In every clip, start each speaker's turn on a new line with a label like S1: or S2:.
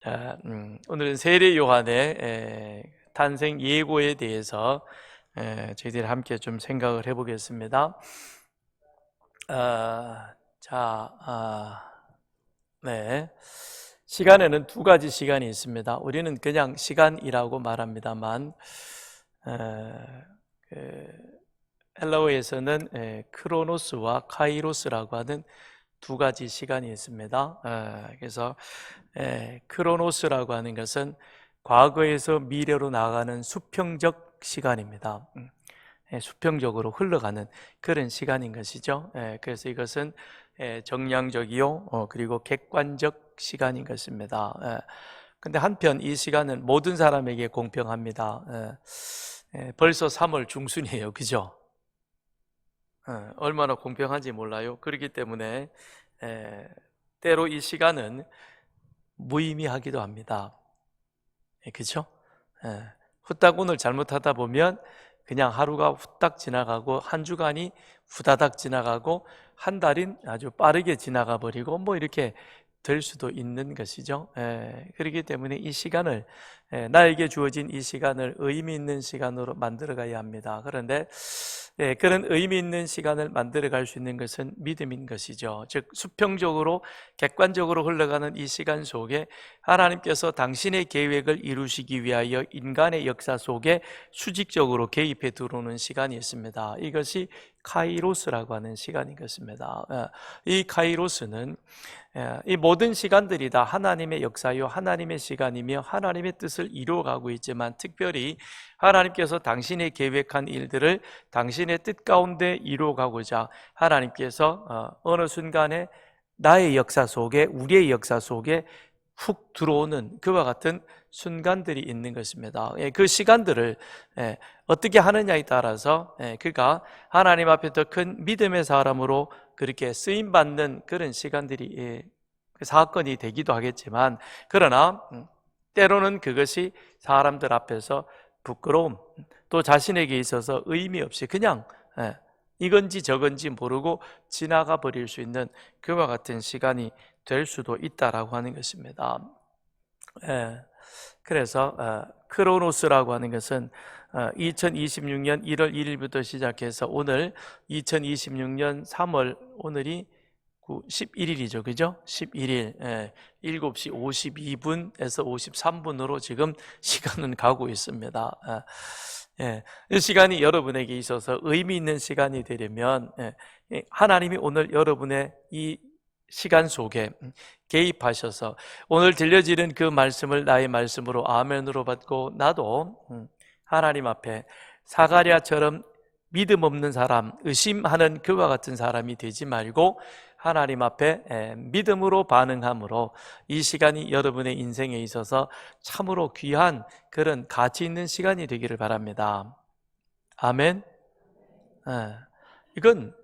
S1: 자, 오늘은 세례 요한의 탄생 예고에 대해서 저희들이 함께 좀 생각을 해보겠습니다. 네. 시간에는 두 가지 시간이 있습니다. 우리는 그냥 시간이라고 말합니다만, 헬라어에서는 크로노스와 카이로스라고 하는 두 가지 시간이 있습니다. 그래서 크로노스라고 하는 것은 과거에서 미래로 나가는 수평적 시간입니다. 수평적으로 흘러가는 그런 시간인 것이죠. 그래서 이것은 정량적이요 그리고 객관적 시간인 것입니다. 근데 한편 이 시간은 모든 사람에게 공평합니다. 벌써 3월 중순이에요, 그죠? 얼마나 공평한지 몰라요. 그렇기 때문에 때로 이 시간은 무의미하기도 합니다. 그렇죠? 후딱 오늘 잘못하다 보면 그냥 하루가 후딱 지나가고 한 주간이 후다닥 지나가고 한 달인 아주 빠르게 지나가 버리고 뭐 이렇게 될 수도 있는 것이죠. 그렇기 때문에 이 시간을 나에게 주어진 이 시간을 의미 있는 시간으로 만들어 가야 합니다. 그런데 그런 의미 있는 시간을 만들어 갈 수 있는 것은 믿음인 것이죠. 즉 수평적으로 객관적으로 흘러가는 이 시간 속에 하나님께서 당신의 계획을 이루시기 위하여 인간의 역사 속에 수직적으로 개입해 들어오는 시간이 있습니다. 이것이 카이로스라고 하는 시간인 것입니다. 이 카이로스는 이 모든 시간들이 다 하나님의 역사요 하나님의 시간이며 하나님의 뜻을 이루어가고 있지만 특별히 하나님께서 당신의 계획한 일들을 당신의 뜻 가운데 이루어가고자 하나님께서 어느 순간에 나의 역사 속에 우리의 역사 속에 훅 들어오는 그와 같은 순간들이 있는 것입니다. 그 시간들을 어떻게 하느냐에 따라서 그가 하나님 앞에 더 큰 믿음의 사람으로 그렇게 쓰임받는 그런 시간들이 사건이 되기도 하겠지만 그러나 때로는 그것이 사람들 앞에서 부끄러움 또 자신에게 있어서 의미 없이 그냥 이건지 저건지 모르고 지나가 버릴 수 있는 그와 같은 시간이 될 수도 있다라고 하는 것입니다. 그래서 크로노스라고 하는 것은 2026년 1월 1일부터 시작해서 오늘 2026년 3월 오늘이 11일이죠, 그죠? 11일 7시 52분에서 53분으로 지금 시간은 가고 있습니다. 이 시간이 여러분에게 있어서 의미 있는 시간이 되려면 하나님이 오늘 여러분의 이 시간 속에 개입하셔서 오늘 들려지는 그 말씀을 나의 말씀으로 아멘으로 받고 나도 하나님 앞에 사가랴처럼 믿음 없는 사람, 의심하는 그와 같은 사람이 되지 말고 하나님 앞에 믿음으로 반응함으로 이 시간이 여러분의 인생에 있어서 참으로 귀한 그런 가치 있는 시간이 되기를 바랍니다. 아멘. 이건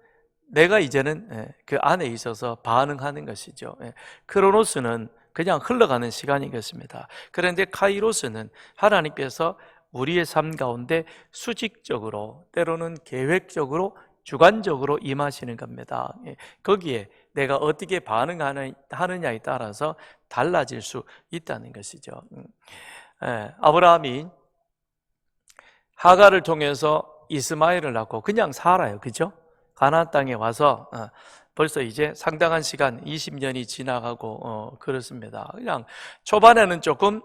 S1: 내가 이제는 그 안에 있어서 반응하는 것이죠. 크로노스는 그냥 흘러가는 시간이겠습니다. 그런데 카이로스는 하나님께서 우리의 삶 가운데 수직적으로 때로는 계획적으로 주관적으로 임하시는 겁니다. 거기에 내가 어떻게 반응하느냐에 따라서 달라질 수 있다는 것이죠. 아브라함이 하갈을 통해서 이스마엘을 낳고 그냥 살아요. 그죠? 가나안 땅에 와서 벌써 이제 상당한 시간 20년이 지나가고 그렇습니다. 그냥 초반에는 조금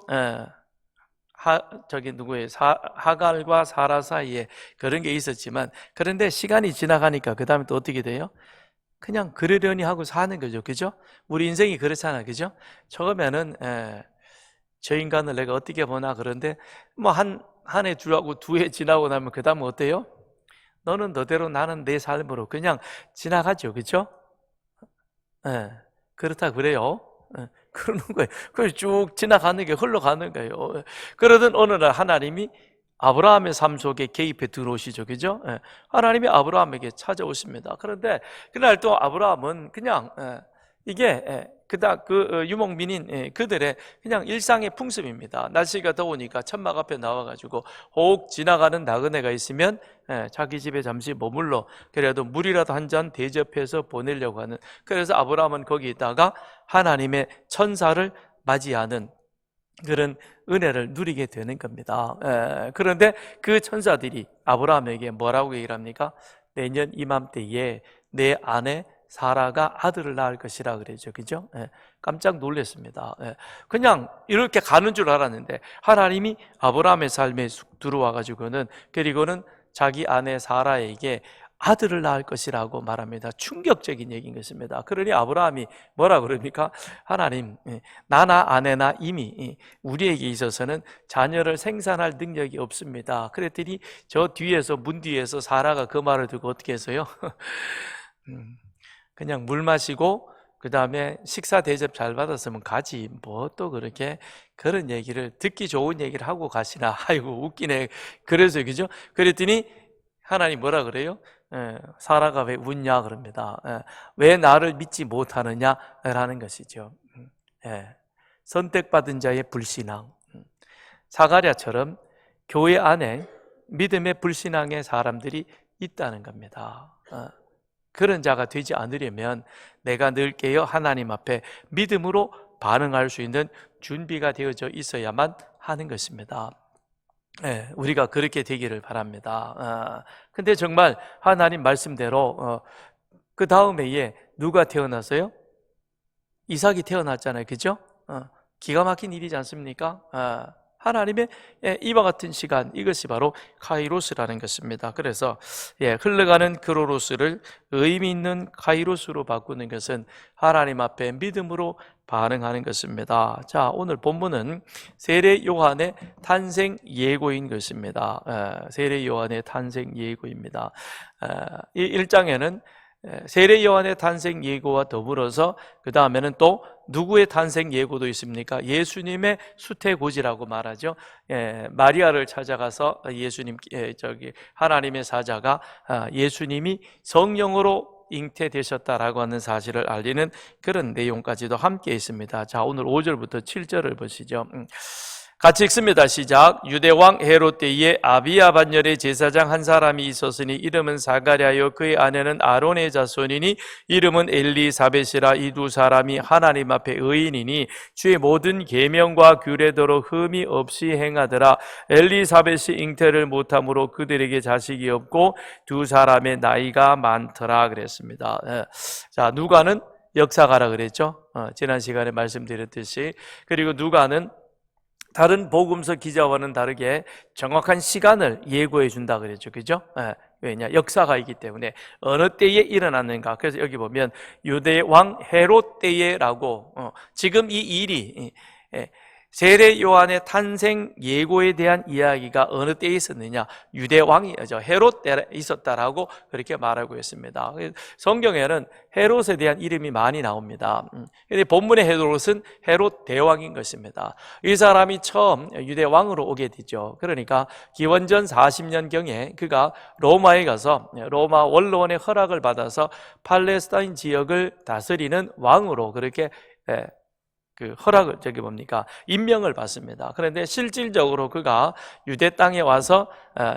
S1: 하갈과 사라 사이에 그런 게 있었지만 그런데 시간이 지나가니까 그 다음에 또 어떻게 돼요? 그냥 그러려니 하고 사는 거죠. 그죠? 우리 인생이 그렇잖아요. 그죠? 처음에는 저 인간을 내가 어떻게 보나 그런데 뭐 한 해 둘하고 두 해 지나고 나면 그 다음은 어때요? 너는 너대로 나는 내 삶으로 그냥 지나가죠. 그죠? 그렇다 그래요. 그러는 거예요. 그래서 쭉 지나가는 게 흘러가는 거예요. 그러던 어느 날 하나님이 아브라함의 삶 속에 개입해 들어오시죠. 그죠? 하나님이 아브라함에게 찾아오십니다. 그런데 그날 또 아브라함은 그냥 이게 그닥 그 유목민인 그들의 그냥 일상의 풍습입니다. 날씨가 더우니까 천막 앞에 나와가지고 혹 지나가는 나그네가 있으면 자기 집에 잠시 머물러 그래도 물이라도 한 잔 대접해서 보내려고 하는. 그래서 아브라함은 거기 있다가 하나님의 천사를 맞이하는 그런 은혜를 누리게 되는 겁니다. 그런데 그 천사들이 아브라함에게 뭐라고 얘기를 합니까? 내년 이맘때에 내 아내 사라가 아들을 낳을 것이라 그랬죠. 그죠? 깜짝 놀랐습니다. 그냥 이렇게 가는 줄 알았는데 하나님이 아브라함의 삶에 쑥 들어와 가지고는, 그리고는 자기 아내 사라에게 아들을 낳을 것이라고 말합니다. 충격적인 얘기인 것입니다. 그러니 아브라함이 뭐라 그럽니까? 하나님, 나나 아내나 이미 우리에게 있어서는 자녀를 생산할 능력이 없습니다. 그랬더니 저 뒤에서, 문 뒤에서 사라가 그 말을 듣고 어떻게 했어요? 그냥 물 마시고 그 다음에 식사 대접 잘 받았으면 가지, 뭐 또 그렇게 그런 얘기를, 듣기 좋은 얘기를 하고 가시나. 아이고 웃기네. 그래서 그죠? 그랬더니 하나님 뭐라 그래요? 사라가 왜 웃냐 그럽니다. 왜 나를 믿지 못하느냐라는 것이죠. 선택받은 자의 불신앙. 사가랴처럼 교회 안에 믿음의 불신앙의 사람들이 있다는 겁니다. 그런 자가 되지 않으려면 내가 늘 깨어 하나님 앞에 믿음으로 반응할 수 있는 준비가 되어져 있어야만 하는 것입니다. 우리가 그렇게 되기를 바랍니다. 근데 정말 하나님 말씀대로 그 다음 해에 누가 태어났어요? 이삭이 태어났잖아요. 그죠? 기가 막힌 일이지 않습니까? 하나님의 이와 같은 시간, 이것이 바로 카이로스라는 것입니다. 그래서 흘러가는 크로노스를 의미 있는 카이로스로 바꾸는 것은 하나님 앞에 믿음으로 반응하는 것입니다. 자, 오늘 본문은 세례 요한의 탄생 예고인 것입니다. 세례 요한의 탄생 예고입니다. 이 1장에는 세례 요한의 탄생 예고와 더불어서 그 다음에는 또 누구의 탄생 예고도 있습니까? 예수님의 수태고지라고 말하죠. 마리아를 찾아가서 예수님, 하나님의 사자가 예수님이 성령으로 잉태되셨다라고 하는 사실을 알리는 그런 내용까지도 함께 있습니다. 자, 오늘 5절부터 7절을 보시죠. 같이 읽습니다. 시작. 유대왕 헤롯 때에 아비야 반열의 제사장 한 사람이 있었으니 이름은 사가랴요 그의 아내는 아론의 자손이니 이름은 엘리사벳이라. 이 두 사람이 하나님 앞에 의인이니 주의 모든 계명과 규례대로 흠이 없이 행하더라. 엘리사벳이 잉태를 못함으로 그들에게 자식이 없고 두 사람의 나이가 많더라 그랬습니다. 자, 누가는 역사가라 그랬죠. 지난 시간에 말씀드렸듯이. 그리고 누가는 다른 복음서 기자와는 다르게 정확한 시간을 예고해 준다 그랬죠. 그죠? 왜냐? 역사가이기 때문에 어느 때에 일어났는가. 그래서 여기 보면 유대 왕 헤롯 때에라고, 지금 이 일이 세례 요한의 탄생 예고에 대한 이야기가 어느 때에 있었느냐? 유대 왕이 헤롯 때에 있었다라고 그렇게 말하고 있습니다. 성경에는 헤롯에 대한 이름이 많이 나옵니다. 근데 본문의 헤롯은 헤롯 대왕인 것입니다. 이 사람이 처음 유대 왕으로 오게 되죠. 그러니까 기원전 40년경에 그가 로마에 가서 로마 원로원의 허락을 받아서 팔레스타인 지역을 다스리는 왕으로 그렇게 그 허락을 임명을 받습니다. 그런데 실질적으로 그가 유대 땅에 와서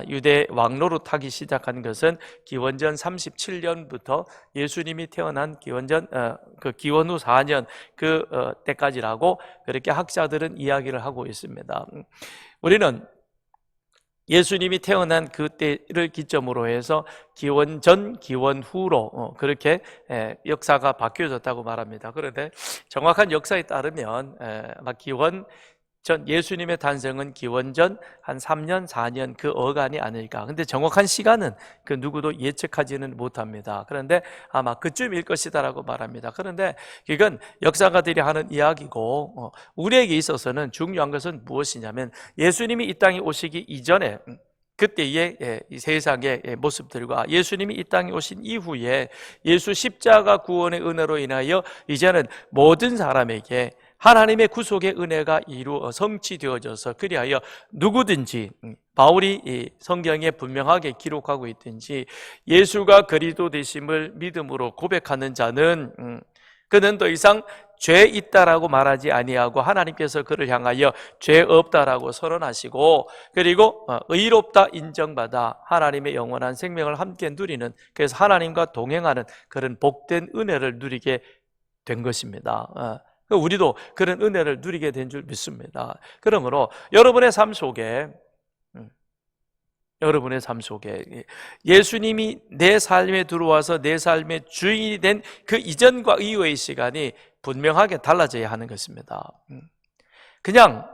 S1: 유대 왕노릇하기 시작한 것은 기원전 37년부터 예수님이 태어난 기원전 기원 후 4년 때까지라고 그렇게 학자들은 이야기를 하고 있습니다. 우리는 예수님이 태어난 그때를 기점으로 해서 기원 전, 기원 후로 그렇게 역사가 바뀌어졌다고 말합니다. 그런데 정확한 역사에 따르면 기원 전, 예수님의 탄생은 기원 전 한 3년, 4년 그 어간이 아닐까. 근데 정확한 시간은 그 누구도 예측하지는 못합니다. 그런데 아마 그쯤일 것이다라고 말합니다. 그런데 이건 역사가들이 하는 이야기고, 우리에게 있어서는 중요한 것은 무엇이냐면 예수님이 이 땅에 오시기 이전에 그때의 이 세상의 모습들과 예수님이 이 땅에 오신 이후에 예수 십자가 구원의 은혜로 인하여 이제는 모든 사람에게 하나님의 구속의 은혜가 이루어 성취되어져서 그리하여 누구든지, 바울이 성경에 분명하게 기록하고 있든지 예수가 그리스도 되심을 믿음으로 고백하는 자는 그는 더 이상 죄 있다라고 말하지 아니하고 하나님께서 그를 향하여 죄 없다라고 선언하시고, 그리고 의롭다 인정받아 하나님의 영원한 생명을 함께 누리는, 그래서 하나님과 동행하는 그런 복된 은혜를 누리게 된 것입니다. 우리도 그런 은혜를 누리게 된 줄 믿습니다. 그러므로 여러분의 삶 속에 예수님이 내 삶에 들어와서 내 삶의 주인이 된 그 이전과 이후의 시간이 분명하게 달라져야 하는 것입니다. 그냥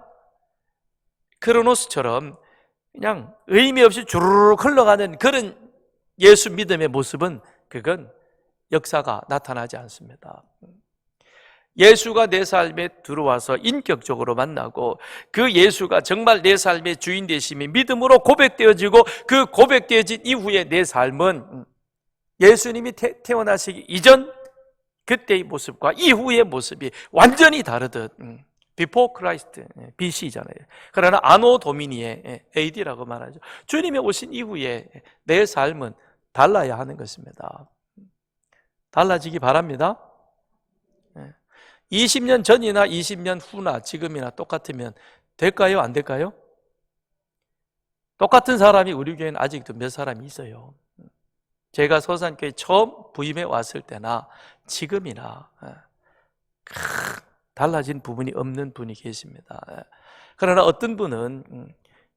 S1: 크로노스처럼 그냥 의미 없이 주르륵 흘러가는 그런 예수 믿음의 모습은 그건 역사가 나타나지 않습니다. 예수가 내 삶에 들어와서 인격적으로 만나고 그 예수가 정말 내 삶의 주인 되심이 믿음으로 고백되어지고 그 고백되어진 이후에 내 삶은 예수님이 태어나시기 이전 그때의 모습과 이후의 모습이 완전히 다르듯 Before Christ, BC잖아요. 그러나 아노 도미니의 AD라고 말하죠. 주님이 오신 이후에 내 삶은 달라야 하는 것입니다. 달라지기 바랍니다. 20년 전이나 20년 후나 지금이나 똑같으면 될까요? 안 될까요? 똑같은 사람이 우리 교회는 아직도 몇 사람이 있어요. 제가 서산교회 처음 부임해 왔을 때나 지금이나 달라진 부분이 없는 분이 계십니다. 그러나 어떤 분은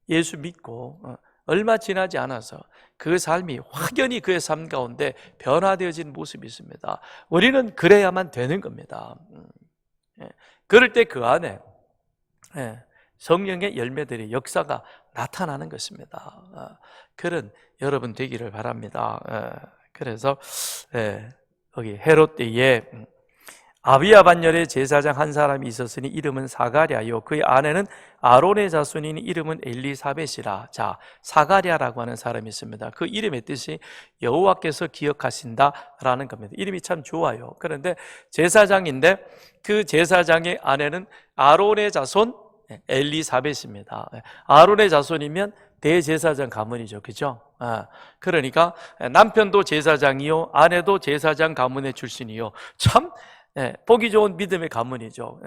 S1: 예수 믿고 얼마 지나지 않아서 그 삶이 확연히 그의 삶 가운데 변화되어진 모습이 있습니다. 우리는 그래야만 되는 겁니다. 그럴 때 그 안에 성령의 열매들의 역사가 나타나는 것입니다. 그런 여러분 되기를 바랍니다. 그래서 여기 헤롯 때에 아비야 반열에 제사장 한 사람이 있었으니 이름은 사가랴요 그의 아내는 아론의 자손이니 이름은 엘리사벳이라. 자, 사가랴라고 하는 사람이 있습니다. 그 이름의 뜻이 여호와께서 기억하신다라는 겁니다. 이름이 참 좋아요. 그런데 제사장인데 그 제사장의 아내는 아론의 자손 엘리사벳입니다. 아론의 자손이면 대제사장 가문이죠. 그죠? 그러니까 남편도 제사장이요 아내도 제사장 가문의 출신이요. 참 보기 좋은 믿음의 가문이죠.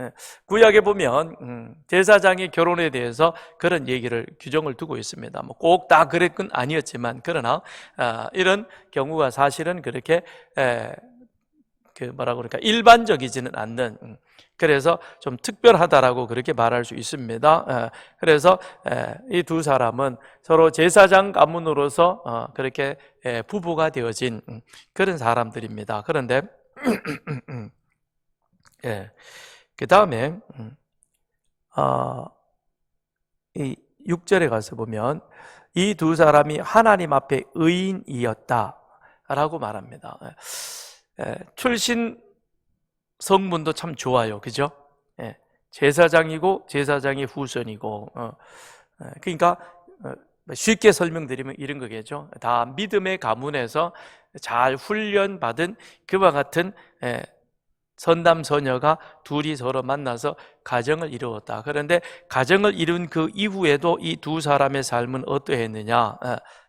S1: 구약에 보면 제사장의 결혼에 대해서 그런 얘기를 규정을 두고 있습니다. 뭐 꼭 다 그랬건 아니었지만 그러나 이런 경우가 사실은 그렇게 뭐라고 그럴까 일반적이지는 않는, 그래서 좀 특별하다라고 그렇게 말할 수 있습니다. 그래서 이 두 사람은 서로 제사장 가문으로서 그렇게 부부가 되어진 그런 사람들입니다. 그런데 그 다음에 이 6절에 가서 보면 이 두 사람이 하나님 앞에 의인이었다라고 말합니다. 출신 성분도 참 좋아요. 그죠? 제사장이고 제사장의 후손이고 그러니까 쉽게 설명드리면 이런 거겠죠. 다 믿음의 가문에서 잘 훈련받은 그와 같은 선남 선녀가 둘이 서로 만나서 가정을 이루었다. 그런데 가정을 이룬 그 이후에도 이 두 사람의 삶은 어떠했느냐?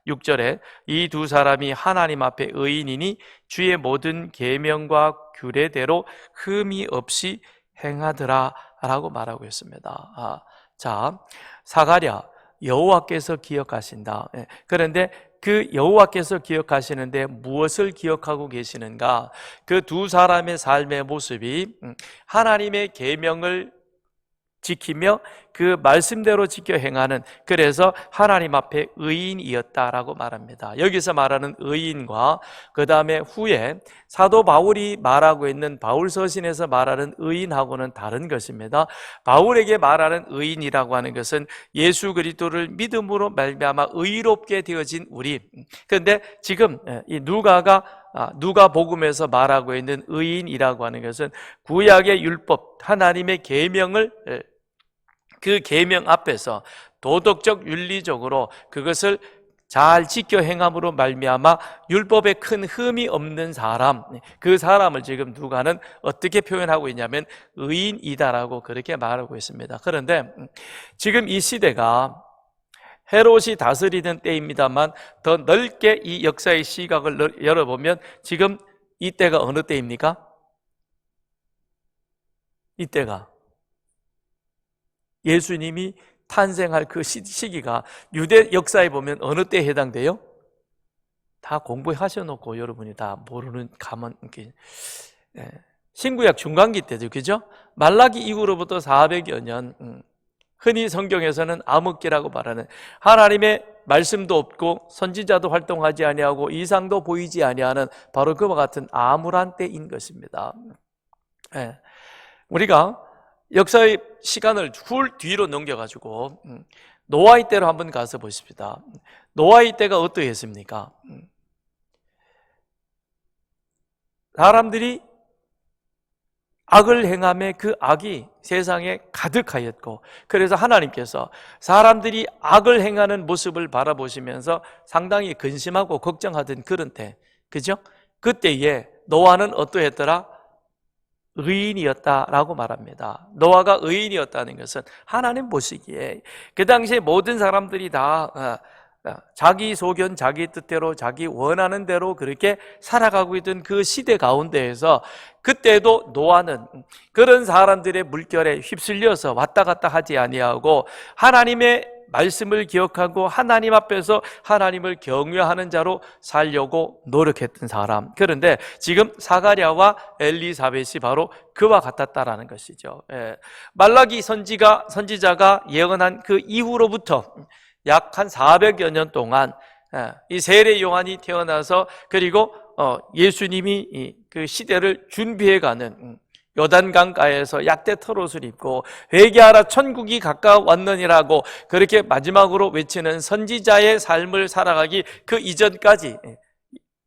S1: 6절에 이 두 사람이 하나님 앞에 의인이니 주의 모든 계명과 규례대로 흠이 없이 행하더라 라고 말하고 있습니다. 자, 사가랴 여호와께서 기억하신다. 그런데 그 여호와께서 기억하시는데 무엇을 기억하고 계시는가? 그 두 사람의 삶의 모습이 하나님의 계명을 지키며 그 말씀대로 지켜 행하는, 그래서 하나님 앞에 의인이었다라고 말합니다. 여기서 말하는 의인과 그 다음에 후에 사도 바울이 말하고 있는 바울서신에서 말하는 의인하고는 다른 것입니다. 바울에게 말하는 의인이라고 하는 것은 예수 그리스도를 믿음으로 말미암아 의롭게 되어진 우리. 그런데 지금 이 누가복음에서 말하고 있는 의인이라고 하는 것은 구약의 율법, 하나님의 계명을 그 계명 앞에서 도덕적 윤리적으로 그것을 잘 지켜 행함으로 말미암아 율법에 큰 흠이 없는 사람, 그 사람을 지금 누가는 어떻게 표현하고 있냐면 의인이다라고 그렇게 말하고 있습니다. 그런데 지금 이 시대가 헤롯이 다스리는 때입니다만 더 넓게 이 역사의 시각을 열어보면 지금 이때가 어느 때입니까? 이때가 예수님이 탄생할 그 시기가 유대 역사에 보면 어느 때에 해당돼요? 다 공부하셔놓고 여러분이 다 모르는 가만 신구약 중간기 때죠, 그죠? 말라기 이후로부터 400여 년, 흔히 성경에서는 암흑기라고 말하는, 하나님의 말씀도 없고 선지자도 활동하지 아니하고 이상도 보이지 아니하는 바로 그와 같은 암울한 때인 것입니다. 예. 우리가 역사의 시간을 뒤로 넘겨가지고 노아의 때로 한번 가서 보십시다. 노아의 때가 어떠했습니까? 사람들이 악을 행함에 그 악이 세상에 가득하였고, 그래서 하나님께서 사람들이 악을 행하는 모습을 바라보시면서 상당히 근심하고 걱정하던 그런 때, 그죠? 그때에 노아는 어떠했더라? 의인이었다라고 말합니다. 노아가 의인이었다는 것은 하나님 보시기에 그 당시에 모든 사람들이 다 자기 소견, 자기 뜻대로, 자기 원하는 대로 그렇게 살아가고 있던 그 시대 가운데에서 그때도 노아는 그런 사람들의 물결에 휩쓸려서 왔다 갔다 하지 아니하고 하나님의 말씀을 기억하고 하나님 앞에서 하나님을 경외하는 자로 살려고 노력했던 사람. 그런데 지금 사가랴와 엘리사벳이 바로 그와 같았다라는 것이죠. 말라기 선지자가 예언한 그 이후로부터 약 한 400여 년 동안 이 세례 요한이 태어나서 그리고 예수님이 그 시대를 준비해가는 요단강가에서 약대 털옷을 입고 회개하라 천국이 가까웠느니라고 그렇게 마지막으로 외치는 선지자의 삶을 살아가기 그 이전까지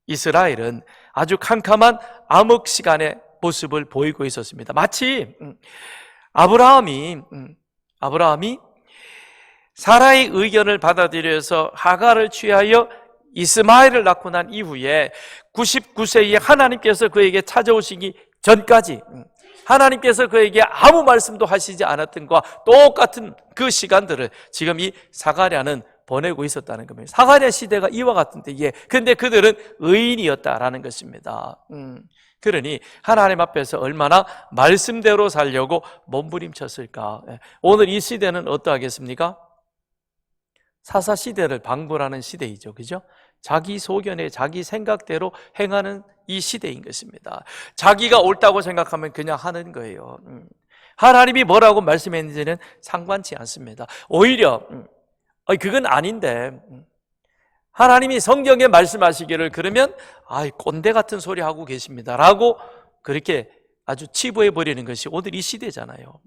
S1: 이스라엘은 아주 캄캄한 암흑 시간의 모습을 보이고 있었습니다. 마치 아브라함이 사라의 의견을 받아들여서 하갈을 취하여 이스마엘을 낳고 난 이후에 99세에 하나님께서 그에게 찾아오시기 전까지 하나님께서 그에게 아무 말씀도 하시지 않았던 것과 똑같은 그 시간들을 지금 이 사가랴는 보내고 있었다는 겁니다. 사가랴 시대가 이와 같은 때에 근데 그들은 의인이었다라는 것입니다. 그러니 하나님 앞에서 얼마나 말씀대로 살려고 몸부림쳤을까. 오늘 이 시대는 어떠하겠습니까? 사사 시대를 방불하는 시대이죠, 그죠? 자기 소견에 자기 생각대로 행하는 이 시대인 것입니다. 자기가 옳다고 생각하면 그냥 하는 거예요. 하나님이 뭐라고 말씀했는지는 상관치 않습니다. 오히려 그건 아닌데 하나님이 성경에 말씀하시기를 그러면 꼰대 같은 소리 하고 계십니다 라고 그렇게 아주 치부해 버리는 것이 오늘 이 시대잖아요.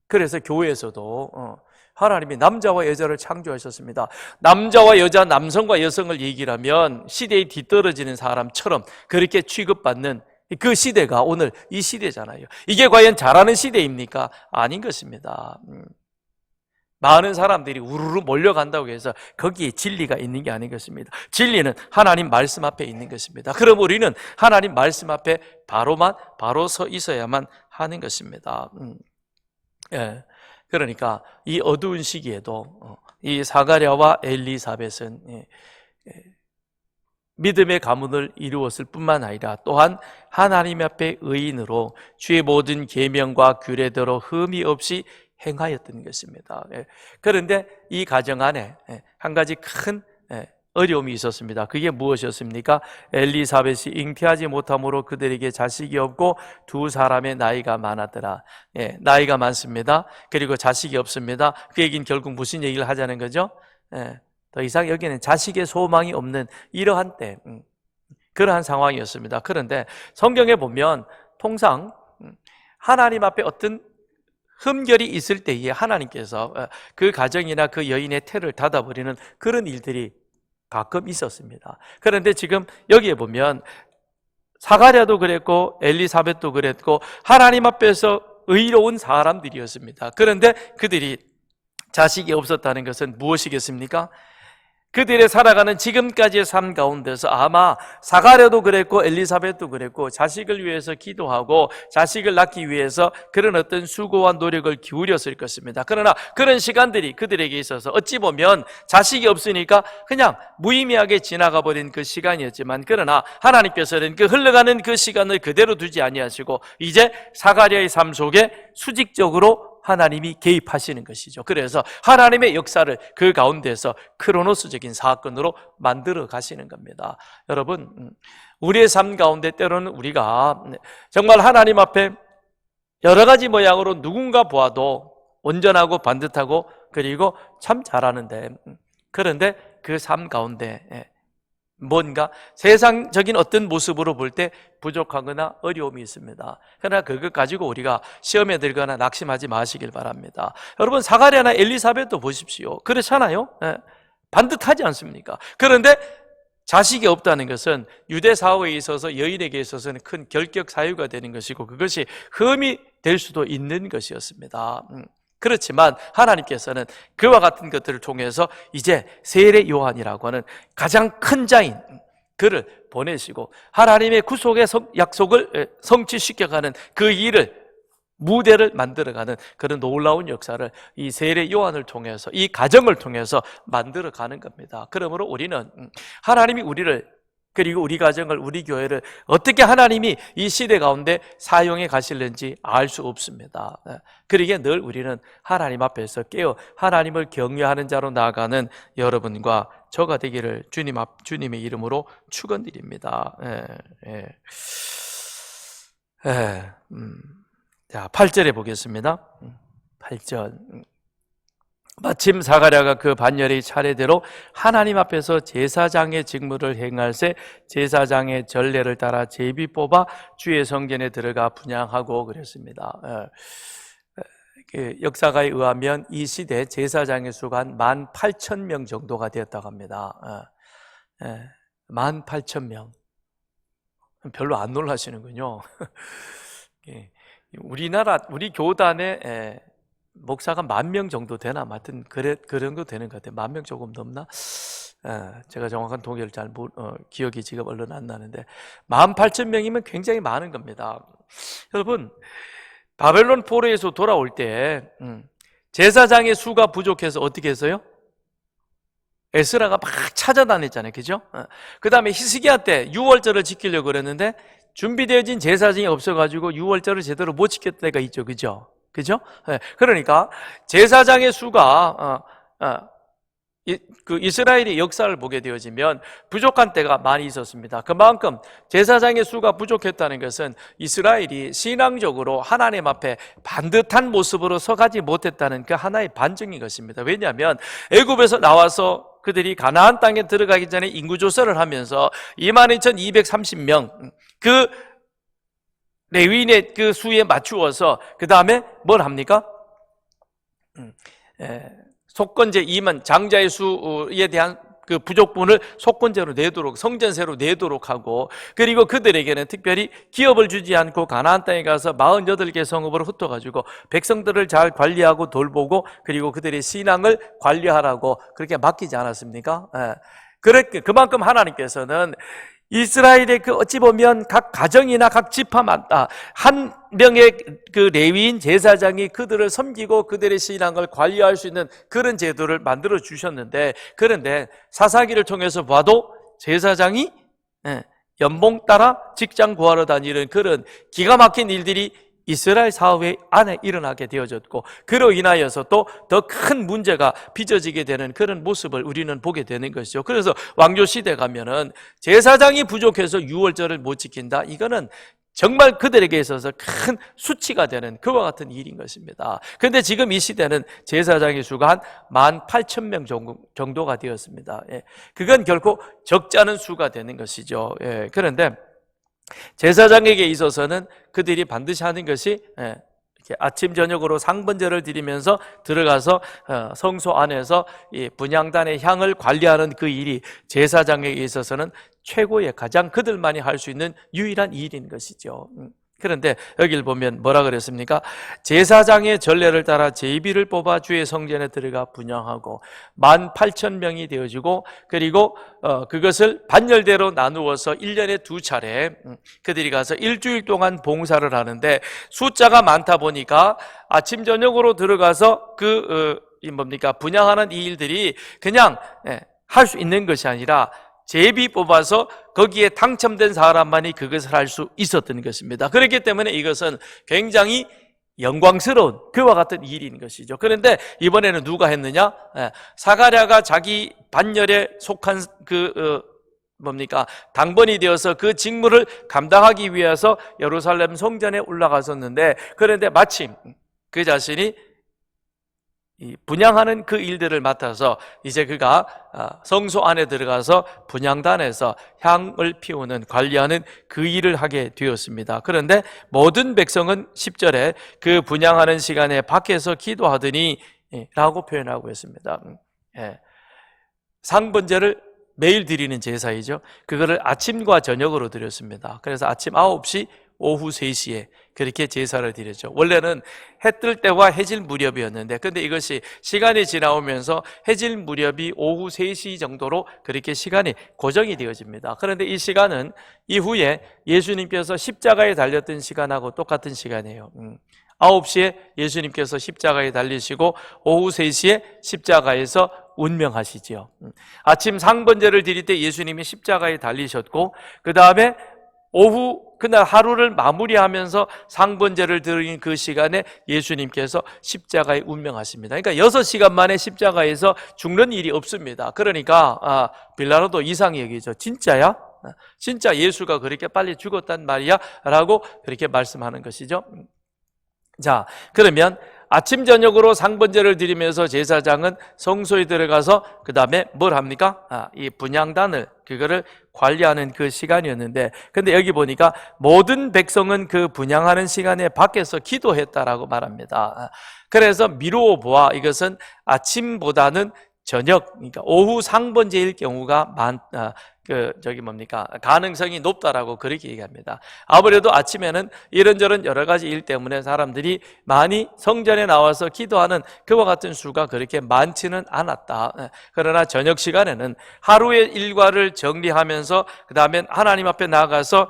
S1: 그래서 교회에서도 하나님이 남자와 여자를 창조하셨습니다. 남자와 여자, 남성과 여성을 얘기를 하면 시대에 뒤떨어지는 사람처럼 그렇게 취급받는 그 시대가 오늘 이 시대잖아요. 이게 과연 잘하는 시대입니까? 아닌 것입니다. 많은 사람들이 우르르 몰려간다고 해서 거기에 진리가 있는 게 아닌 것입니다. 진리는 하나님 말씀 앞에 있는 것입니다. 그럼 우리는 하나님 말씀 앞에 바로 서 있어야만 하는 것입니다. 그러니까 이 어두운 시기에도 이 사가랴와 엘리사벳은 믿음의 가문을 이루었을 뿐만 아니라 또한 하나님 앞에 의인으로 주의 모든 계명과 규례대로 흠이 없이 행하였던 것입니다. 그런데 이 가정 안에 한 가지 큰 어려움이 있었습니다. 그게 무엇이었습니까? 엘리사벳이 잉태하지 못함으로 그들에게 자식이 없고 두 사람의 나이가 많았더라. 나이가 많습니다. 그리고 자식이 없습니다. 그 얘기는 결국 무슨 얘기를 하자는 거죠? 더 이상 여기는 자식의 소망이 없는 이러한 때, 그러한 상황이었습니다. 그런데 성경에 보면 통상 하나님 앞에 어떤 흠결이 있을 때에 하나님께서 그 가정이나 그 여인의 태를 닫아버리는 그런 일들이 가끔 있었습니다. 그런데 지금 여기에 보면 사가랴도 그랬고 엘리사벳도 그랬고 하나님 앞에서 의로운 사람들이었습니다. 그런데 그들이 자식이 없었다는 것은 무엇이겠습니까? 그들의 살아가는 지금까지의 삶 가운데서 아마 사가랴도 그랬고 엘리사벳도 그랬고 자식을 위해서 기도하고 자식을 낳기 위해서 그런 어떤 수고와 노력을 기울였을 것입니다. 그러나 그런 시간들이 그들에게 있어서 어찌 보면 자식이 없으니까 그냥 무의미하게 지나가 버린 그 시간이었지만, 그러나 하나님께서는 그 흘러가는 그 시간을 그대로 두지 아니하시고 이제 사가랴의 삶 속에 수직적으로 하나님이 개입하시는 것이죠. 그래서 하나님의 역사를 그 가운데서 크로노스적인 사건으로 만들어 가시는 겁니다. 여러분, 우리의 삶 가운데 때로는 우리가 정말 하나님 앞에 여러 가지 모양으로 누군가 보아도 온전하고 반듯하고 그리고 참 잘하는데, 그런데 그 삶 가운데 뭔가 세상적인 어떤 모습으로 볼 때 부족하거나 어려움이 있습니다. 그러나 그것 가지고 우리가 시험에 들거나 낙심하지 마시길 바랍니다. 여러분, 사가랴나 엘리사벳도 보십시오. 그렇잖아요. 반듯하지 않습니까? 그런데 자식이 없다는 것은 유대 사회에 있어서 여인에게 있어서는 큰 결격 사유가 되는 것이고 그것이 흠이 될 수도 있는 것이었습니다. 그렇지만 하나님께서는 그와 같은 것들을 통해서 이제 세례 요한이라고 하는 가장 큰 자인 그를 보내시고 하나님의 구속의 약속을 성취시켜가는 그 일을, 무대를 만들어가는 그런 놀라운 역사를 이 세례 요한을 통해서, 이 가정을 통해서 만들어가는 겁니다. 그러므로 우리는 하나님이 우리를, 그리고 우리 가정을, 우리 교회를 어떻게 하나님이 이 시대 가운데 사용해 가실는지 알 수 없습니다. 그러기에 늘 우리는 하나님 앞에서 깨어 하나님을 경외하는 자로 나아가는 여러분과 저가 되기를 주님의 이름으로 축원드립니다. 자, 8절에 보겠습니다. 8절. 마침 사가랴가 그 반열의 차례대로 하나님 앞에서 제사장의 직무를 행할새 제사장의 전례를 따라 제비 뽑아 주의 성전에 들어가 분향하고 그랬습니다. 역사가에 의하면 이 시대 제사장의 수가 한 18,000명 정도가 되었다고 합니다. 18,000명. 별로 안 놀라시는군요. 우리 교단에 목사가 10,000명 정도 되나? 아무튼 그런 정도 되는 것 같아요. 10,000명 조금 넘나? 제가 정확한 통계를 기억이 지금 얼른 안 나는데 18,000명이면 굉장히 많은 겁니다. 여러분, 바벨론 포로에서 돌아올 때 제사장의 수가 부족해서 어떻게 했어요? 에스라가 막 찾아다녔잖아요. 그죠? 그 다음에 히스기야 때 유월절을 지키려고 그랬는데 준비되어진 제사장이 없어가지고 유월절을 제대로 못 지켰을 때가 있죠. 그죠? 그죠? 그러니까 제사장의 수가 그 이스라엘의 역사를 보게 되어지면 부족한 때가 많이 있었습니다. 그만큼 제사장의 수가 부족했다는 것은 이스라엘이 신앙적으로 하나님 앞에 반듯한 모습으로 서가지 못했다는 그 하나의 반증인 것입니다. 왜냐하면 애굽에서 나와서 그들이 가나안 땅에 들어가기 전에 인구조사를 하면서 22,230명 그 레위인의 그 수에 맞추어서 그 다음에 뭘 합니까? 속건제 2만 장자의 수에 대한 그 부족분을 속건제로 내도록, 성전세로 내도록 하고, 그리고 그들에게는 특별히 기업을 주지 않고 가나안 땅에 가서 48개 성읍을 흩어가지고 백성들을 잘 관리하고 돌보고 그리고 그들의 신앙을 관리하라고 그렇게 맡기지 않았습니까? 그만큼 하나님께서는 이스라엘의 그 어찌 보면 각 가정이나 각 지파마다 한 명의 그 레위인 제사장이 그들을 섬기고 그들의 신앙을 관리할 수 있는 그런 제도를 만들어 주셨는데, 그런데 사사기를 통해서 봐도 제사장이 연봉 따라 직장 구하러 다니는 그런 기가 막힌 일들이 이스라엘 사회 안에 일어나게 되어졌고, 그로 인하여서 또 더 큰 문제가 빚어지게 되는 그런 모습을 우리는 보게 되는 것이죠. 그래서 왕조 시대 가면은 제사장이 부족해서 유월절을 못 지킨다, 이거는 정말 그들에게 있어서 큰 수치가 되는 그와 같은 일인 것입니다. 그런데 지금 이 시대는 제사장의 수가 한 18,000명 정도가 되었습니다. 그건 결코 적지 않은 수가 되는 것이죠. 그런데 제사장에게 있어서는 그들이 반드시 하는 것이 이렇게 아침 저녁으로 상번제를 드리면서 들어가서 성소 안에서 이 분향단의 향을 관리하는 그 일이 제사장에게 있어서는 최고의, 가장 그들만이 할 수 있는 유일한 일인 것이죠. 그런데 여기를 보면 뭐라 그랬습니까? 제사장의 전례를 따라 제비를 뽑아 주의 성전에 들어가 분향하고 18,000명이 되어지고, 그리고 그것을 반열대로 나누어서 1년에 2차례 그들이 가서 일주일 동안 봉사를 하는데, 숫자가 많다 보니까 아침 저녁으로 들어가서 분향하는 이 일들이 그냥 할 수 있는 것이 아니라 제비 뽑아서 거기에 당첨된 사람만이 그것을 할 수 있었던 것입니다. 그렇기 때문에 이것은 굉장히 영광스러운 그와 같은 일인 것이죠. 그런데 이번에는 누가 했느냐? 사가랴가 자기 반열에 속한 뭡니까? 당번이 되어서 그 직무를 감당하기 위해서 예루살렘 성전에 올라갔었는데, 그런데 마침 그 자신이 이 분향하는 그 일들을 맡아서 이제 그가 성소 안에 들어가서 분향단에서 향을 피우는, 관리하는 그 일을 하게 되었습니다. 그런데 모든 백성은 10절에 그 분향하는 시간에 밖에서 기도하더니 라고 표현하고 있습니다. 상번제를 매일 드리는 제사이죠. 그거를 아침과 저녁으로 드렸습니다. 그래서 아침 9시, 오후 3시에 그렇게 제사를 드렸죠. 원래는 해 뜰 때와 해질 무렵이었는데, 근데 이것이 시간이 지나오면서 해질 무렵이 오후 3시 정도로 그렇게 시간이 고정이 되어집니다. 그런데 이 시간은 이후에 예수님께서 십자가에 달렸던 시간하고 똑같은 시간이에요. 9시에 예수님께서 십자가에 달리시고 오후 3시에 십자가에서 운명하시지요. 아침 상번제를 드릴 때 예수님이 십자가에 달리셨고, 그 다음에 오후 그날 하루를 마무리하면서 상번제를 드리는 그 시간에 예수님께서 십자가에 운명하십니다. 그러니까 6시간 만에 십자가에서 죽는 일이 없습니다. 그러니까 빌라도도 이상히 여기죠. 진짜야? 진짜 예수가 그렇게 빨리 죽었단 말이야? 라고 그렇게 말씀하는 것이죠. 자, 그러면 아침 저녁으로 상번제를 드리면서 제사장은 성소에 들어가서 그 다음에 뭘 합니까? 이 분향단을, 그거를 관리하는 그 시간이었는데, 근데 여기 보니까 모든 백성은 그 분향하는 시간에 밖에서 기도했다라고 말합니다. 그래서 미루어 보아 이것은 아침보다는 저녁, 그러니까 오후 상번제일 경우가 가능성이 높다라고 그렇게 얘기합니다. 아무래도 아침에는 이런저런 여러 가지 일 때문에 사람들이 많이 성전에 나와서 기도하는 그와 같은 수가 그렇게 많지는 않았다. 그러나 저녁 시간에는 하루의 일과를 정리하면서 그 다음에 하나님 앞에 나가서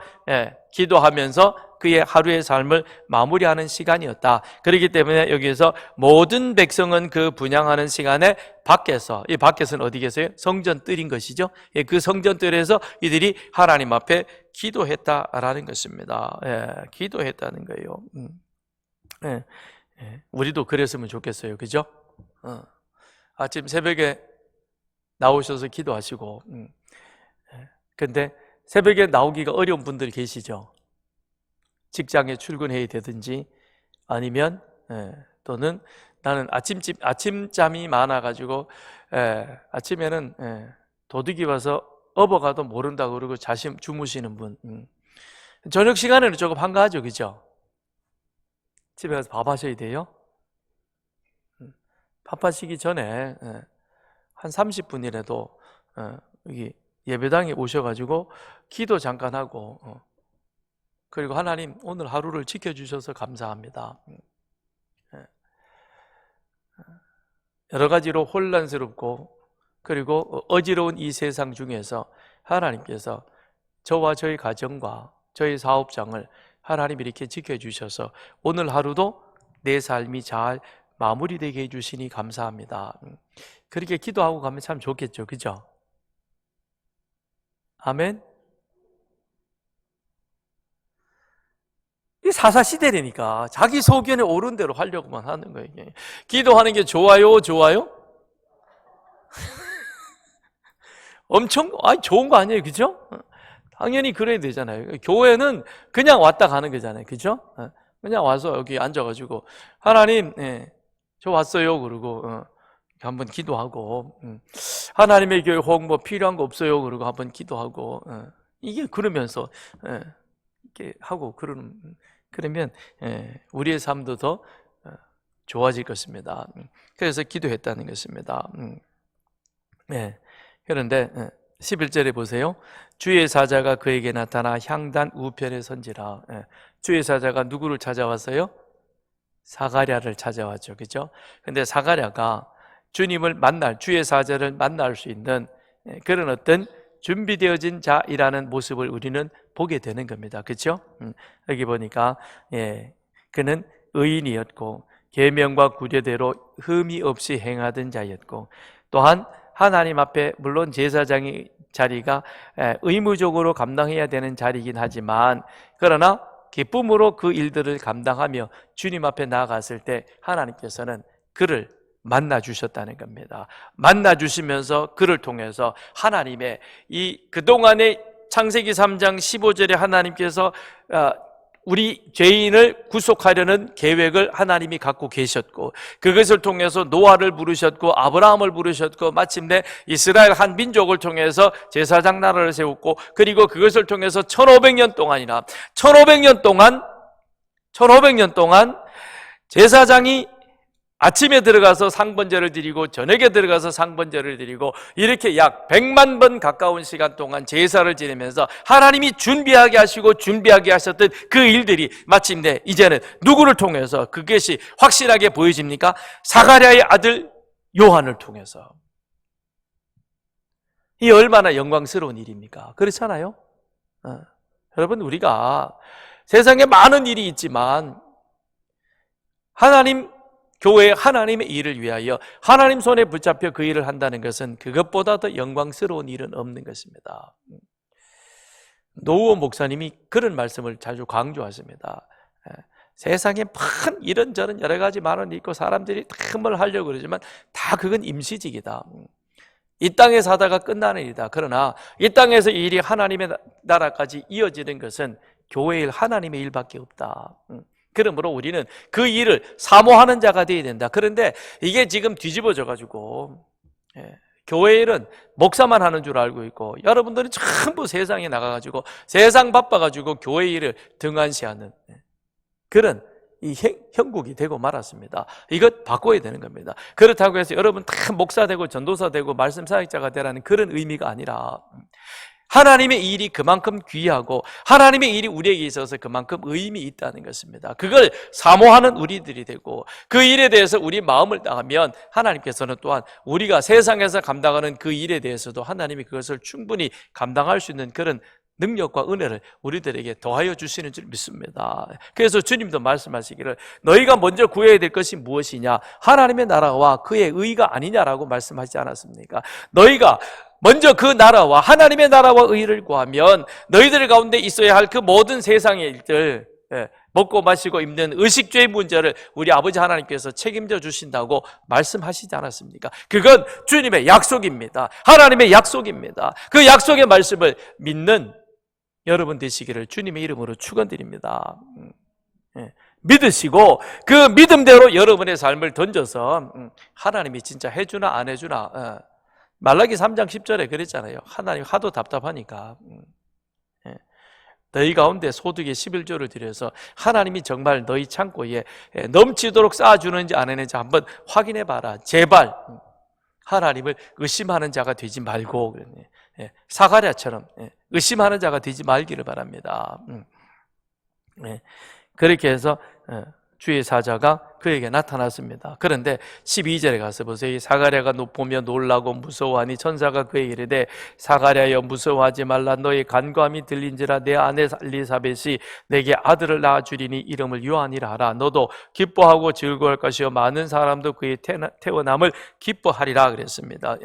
S1: 기도하면서 그의 하루의 삶을 마무리하는 시간이었다. 그렇기 때문에 여기에서 모든 백성은 그 분향하는 시간에 밖에서, 이 밖에서는 어디 계세요? 성전 뜰인 것이죠. 그 성전 뜰에서 이들이 하나님 앞에 기도했다라는 것입니다. 기도했다는 거예요. 우리도 그랬으면 좋겠어요. 그죠? 아침 새벽에 나오셔서 기도하시고, 근데 새벽에 나오기가 어려운 분들 계시죠? 직장에 출근해야 되든지 아니면 또는 나는 아침잠이 많아가지고 아침에는 도둑이 와서 업어가도 모른다고 그러고 자신 주무시는 분, 저녁 시간에는 조금 한가하죠. 그죠? 집에 가서 밥 하셔야 돼요. 밥 하시기 전에 한 30분이라도 여기 예배당에 오셔가지고 기도 잠깐 하고, 그리고 하나님 오늘 하루를 지켜주셔서 감사합니다. 여러 가지로 혼란스럽고 그리고 어지러운 이 세상 중에서 하나님께서 저와 저희 가정과 저희 사업장을 하나님 이렇게 지켜주셔서 오늘 하루도 내 삶이 잘 마무리되게 해주시니 감사합니다. 그렇게 기도하고 가면 참 좋겠죠. 그죠? 아멘. 이 사사시대라니까 자기 소견에 옳은 대로 하려고만 하는 거예요. 기도하는 게 좋아요? 좋아요? 엄청 좋은 거 아니에요? 그죠? 당연히 그래야 되잖아요. 교회는 그냥 왔다 가는 거잖아요. 그죠? 그냥 와서 여기 앉아가지고 하나님 저 왔어요 그러고 한번 기도하고, 하나님의 교회 홍보 필요한 거 없어요 그러고 한번 기도하고, 이게 그러면서 이렇게 하고 그러면 우리의 삶도 더 좋아질 것입니다. 그래서 기도했다는 것입니다. 그런데 11절에 보세요. 주의 사자가 그에게 나타나 향단 우편에 선지라. 주의 사자가 누구를 찾아왔어요? 사가랴를 찾아왔죠. 그죠? 근데 사가랴가 주님을 주의 사자를 만날 수 있는 그런 어떤 준비되어진 자이라는 모습을 우리는 보게 되는 겁니다. 그렇죠? 여기 보니까 그는 의인이었고 계명과 구례대로 흠이 없이 행하던 자였고, 또한 하나님 앞에 물론 제사장의 자리가 의무적으로 감당해야 되는 자리이긴 하지만, 그러나 기쁨으로 그 일들을 감당하며 주님 앞에 나아갔을 때 하나님께서는 그를 만나주셨다는 겁니다. 만나주시면서 그를 통해서 하나님의 그동안의 창세기 3장 15절에 하나님께서 우리 죄인을 구속하려는 계획을 하나님이 갖고 계셨고, 그것을 통해서 노아를 부르셨고 아브라함을 부르셨고, 마침내 이스라엘 한 민족을 통해서 제사장 나라를 세웠고, 그리고 그것을 통해서 1500년 동안 제사장이 아침에 들어가서 상번제를 드리고 저녁에 들어가서 상번제를 드리고, 이렇게 약 100만 번 가까운 시간 동안 제사를 지내면서 하나님이 준비하게 하셨던 그 일들이 마침내 이제는 누구를 통해서 그것이 확실하게 보여집니까? 사가랴의 아들 요한을 통해서. 이 얼마나 영광스러운 일입니까? 그렇잖아요? 여러분, 우리가 세상에 많은 일이 있지만 교회 하나님의 일을 위하여 하나님 손에 붙잡혀 그 일을 한다는 것은 그것보다 더 영광스러운 일은 없는 것입니다. 노우어 목사님이 그런 말씀을 자주 강조하십니다. 세상에 많은 이런저런 여러 가지 많은 일이 있고 사람들이 다 뭘 하려고 그러지만 다 그건 임시직이다. 이 땅에 사다가 끝나는 일이다. 그러나 이 땅에서 이 일이 하나님의 나라까지 이어지는 것은 교회의 일, 하나님의 일밖에 없다. 그러므로 우리는 그 일을 사모하는 자가 되어야 된다. 그런데 이게 지금 뒤집어져 가지고 교회 일은 목사만 하는 줄 알고 있고, 여러분들은 전부 세상에 나가가지고 세상 바빠가지고 교회 일을 등한시하는 그런 이 형국이 되고 말았습니다. 이것 바꿔야 되는 겁니다. 그렇다고 해서 여러분 다 목사 되고 전도사 되고 말씀 사역자가 되라는 그런 의미가 아니라, 하나님의 일이 그만큼 귀하고 하나님의 일이 우리에게 있어서 그만큼 의미 있다는 것입니다. 그걸 사모하는 우리들이 되고 그 일에 대해서 우리 마음을 다하면 하나님께서는 또한 우리가 세상에서 감당하는 그 일에 대해서도 하나님이 그것을 충분히 감당할 수 있는 그런 능력과 은혜를 우리들에게 더하여 주시는 줄 믿습니다. 그래서 주님도 말씀하시기를 너희가 먼저 구해야 될 것이 무엇이냐? 하나님의 나라와 그의 의가 아니냐라고 말씀하지 않았습니까? 너희가 먼저 그 나라와 하나님의 나라와 의를 구하면 너희들 가운데 있어야 할 그 모든 세상의 일들, 먹고 마시고 입는 의식주의 문제를 우리 아버지 하나님께서 책임져 주신다고 말씀하시지 않았습니까? 그건 주님의 약속입니다. 하나님의 약속입니다. 그 약속의 말씀을 믿는 여러분 되시기를 주님의 이름으로 축원드립니다. 믿으시고 그 믿음대로 여러분의 삶을 던져서 하나님이 진짜 해주나 안 해주나, 말라기 3장 10절에 그랬잖아요. 하나님 하도 답답하니까 너희 가운데 소득의 11조를 들여서 하나님이 정말 너희 창고에 넘치도록 쌓아주는지 안 하는지 한번 확인해 봐라. 제발 하나님을 의심하는 자가 되지 말고, 사가랴처럼 의심하는 자가 되지 말기를 바랍니다. 그렇게 해서 주의 사자가 그에게 나타났습니다. 그런데 12절에 가서 보세요. 사가랴가 보며 놀라고 무서워하니 천사가 그에게 이르되 사가랴여 무서워하지 말라. 너의 간구함이 들린지라. 내 아내 엘리사벳이 내게 아들을 낳아주리니 이름을 요한이라 하라. 너도 기뻐하고 즐거울 것이요 많은 사람도 그의 태어남을 기뻐하리라 그랬습니다.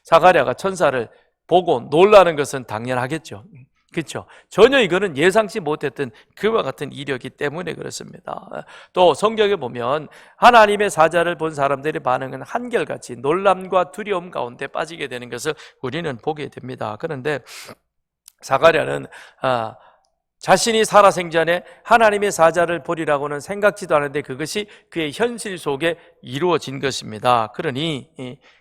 S1: 사가랴가 천사를 보고 놀라는 것은 당연하겠죠. 그렇죠? 전혀 이거는 예상치 못했던 그와 같은 이력이기 때문에 그렇습니다. 또 성경에 보면 하나님의 사자를 본 사람들의 반응은 한결같이 놀람과 두려움 가운데 빠지게 되는 것을 우리는 보게 됩니다. 그런데 사가랴는 자신이 살아생전에 하나님의 사자를 보리라고는 생각지도 않은데 그것이 그의 현실 속에 이루어진 것입니다. 그러니